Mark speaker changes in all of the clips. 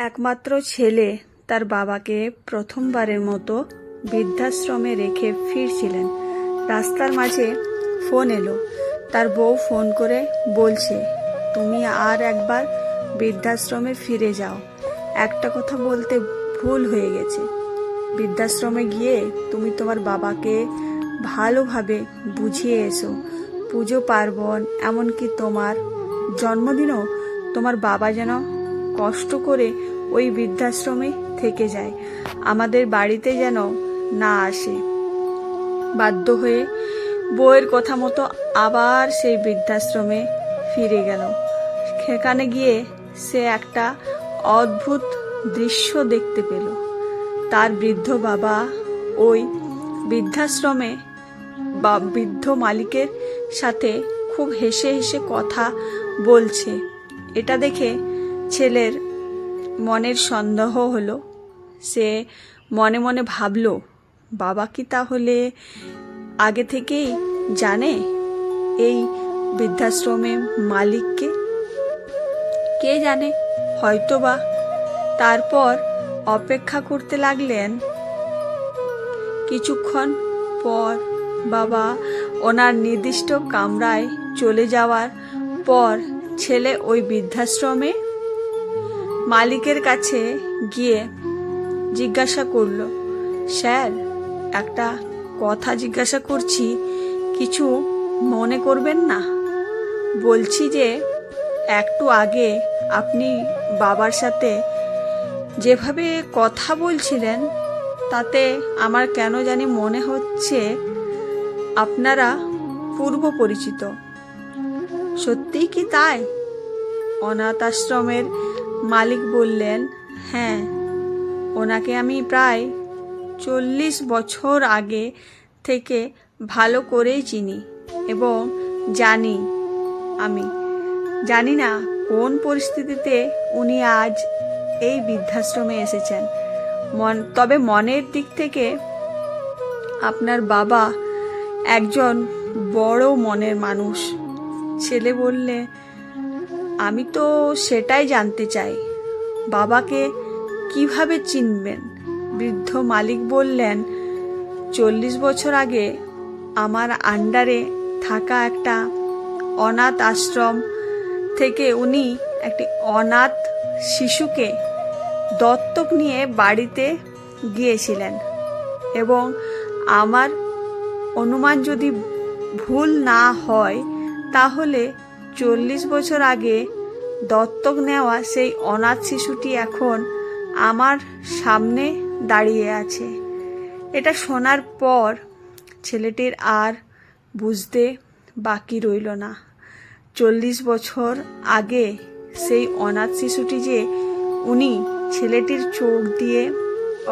Speaker 1: একমাত্র ছেলে তার বাবাকে প্রথমবারের মতো বৃদ্ধাশ্রমে রেখে ফিরছিলেন। রাস্তার মাঝে ফোন এলো। তার বউ ফোন করে বলছে, তুমি আর একবার বৃদ্ধাশ্রমে ফিরে যাও। একটা কথা বলতে ভুল হয়ে গেছে। বৃদ্ধাশ্রমে গিয়ে তুমি তোমার বাবাকে ভালোভাবে বুঝিয়ে এসো। পুজো পার্বণ, এমনকি তোমার জন্মদিনও তোমার বাবা যেন কষ্ট করে ওই বৃদ্ধাশ্রমে থেকে যায়, আমাদের বাড়িতে যেন না আসে। বাধ্য হয়ে বউয়ের কথা মতো আবার সেই বৃদ্ধাশ্রমে ফিরে গেল। সেখানে গিয়ে সে একটা অদ্ভুত দৃশ্য দেখতে পেল। তার বৃদ্ধ বাবা ওই বৃদ্ধাশ্রমে বৃদ্ধ মালিকের সাথে খুব হেসে হেসে কথা বলছে। এটা দেখে ছেলের মনের সন্দেহ হলো। সে মনে মনে ভাবল, বাবা কি তাহলে আগে থেকেই জানে এই বৃদ্ধাশ্রমে মালিককে? কে জানে, হয়তোবা। তারপর অপেক্ষা করতে লাগলেন। কিছুক্ষণ পর বাবা ওনার নির্দিষ্ট কামরায় চলে যাওয়ার পর ছেলে ওই বৃদ্ধাশ্রমে মালিকের কাছে গিয়ে জিজ্ঞাসা করল, স্যার, একটা কথা জিজ্ঞাসা করছি, কিছু মনে করবেন না? বলছি যে একটু আগে আপনি বাবার সাথে যেভাবে কথা বলছিলেন, তাতে আমার কেন জানি মনে হচ্ছে আপনারা পূর্ব পরিচিত। সত্যিই কি তাই? অনাথ আশ্রমের মালিক বললেন, হ্যাঁ, ওনাকে আমি প্রায় 40 বছর আগে থেকে ভালো করেই চিনি এবং জানি। আমি জানি না কোন পরিস্থিতিতে উনি আজ এই বৃদ্ধাশ্রমে এসেছেন। তবে মনের দিক থেকে আপনার বাবা একজন বড় মনের মানুষ। ছেলে বললে, আমি তো সেটাই জানতে চাই, বাবাকে কিভাবে চিনবেন? বৃদ্ধ মালিক বললেন, 40 বছর আগে আমার আন্ডারে থাকা একটা অনাথ আশ্রম থেকে উনি একটি অনাথ শিশুকে দত্তক নিয়ে বাড়িতে গিয়েছিলেন এবং আমার অনুমান যদি ভুল না হয়, তাহলে 40 বছর আগে দত্তক নেওয়া সেই অনাথ শিশুটি এখন আমার সামনে দাঁড়িয়ে আছে। এটা শোনার পর ছেলেটির আর বুঝতে বাকি রইল না। 40 বছর আগে সেই অনাথ শিশুটি যে উনি, ছেলেটির চোখ দিয়ে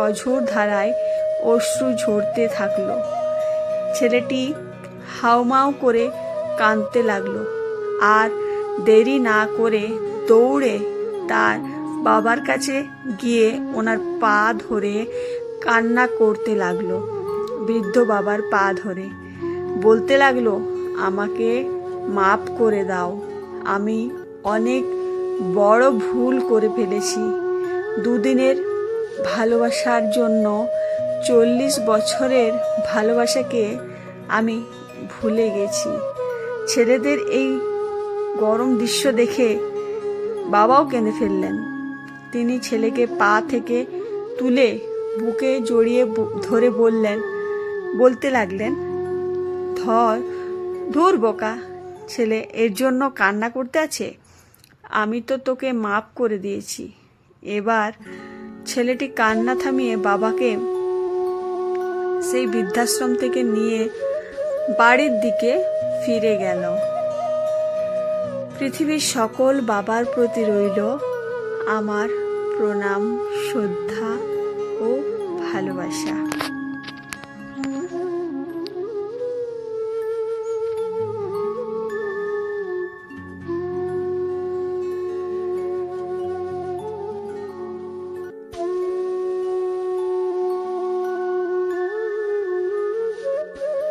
Speaker 1: অঝোর ধারায় অশ্রু ঝরতে থাকলো। ছেলেটি হাউমাউ করে কাঁদতে লাগলো আর দেরি না করে দৌড়ে তার বাবার কাছে গিয়ে ওনার পা ধরে কান্না করতে লাগলো। বৃদ্ধ বাবার পা ধরে বলতে লাগলো, আমাকে মাফ করে দাও, আমি অনেক বড় ভুল করে ফেলেছি। দুদিনের ভালোবাসার জন্য 40 বছরের ভালোবাসাকে আমি ভুলে গেছি। ছেলেদের এই গরম দৃশ্য দেখে বাবাও কেঁদে ফেললেন। তিনি ছেলেকে পা থেকে তুলে বুকে জড়িয়ে ধরে বলতে লাগলেন, ধুর বোকা ছেলে, এর জন্য কান্না করতে আছে? আমি তো তোকে মাফ করে দিয়েছি। এবার ছেলেটি কান্না থামিয়ে বাবাকে সেই বৃদ্ধাশ্রম থেকে নিয়ে বাড়ির দিকে ফিরে গেল। পৃথিবীর সকল বাবার প্রতি রইল আমার প্রণাম, শ্রদ্ধা ও ভালোবাসা।